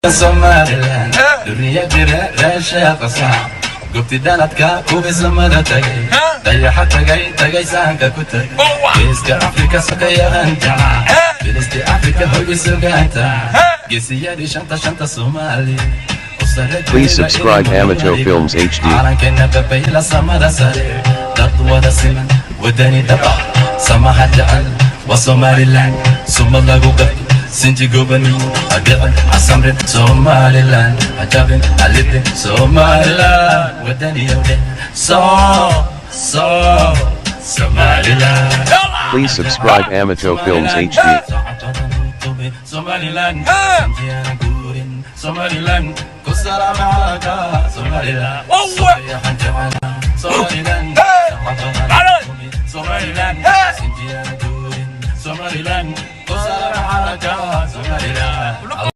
Somaliland, dunia jira raasha qasa. Gubti daladka kubi samada tagay, dayaxa tagay saanka ku tagay. Geeska Afrika sokayaan jaca, Filistii Afrika hoy suganta. Geesiyadii shanta Soomaali. Please subscribe Amato Films HD. Calankeena babayla samada sare, dad wada siman, wadani daba. Samaha jacal, wa Somaliland, suma lagu qabto. Sinti gubani, agabin, asamrin, Somaliland, ajabin, alibin, Somaliland, wadani yawde, Somaliland. Please subscribe Amato Films HD. Somaliland, Somaliland, kusara malaka, Somaliland, Somaliland, Somaliland, Somaliland, kusara malaka, Somaliland.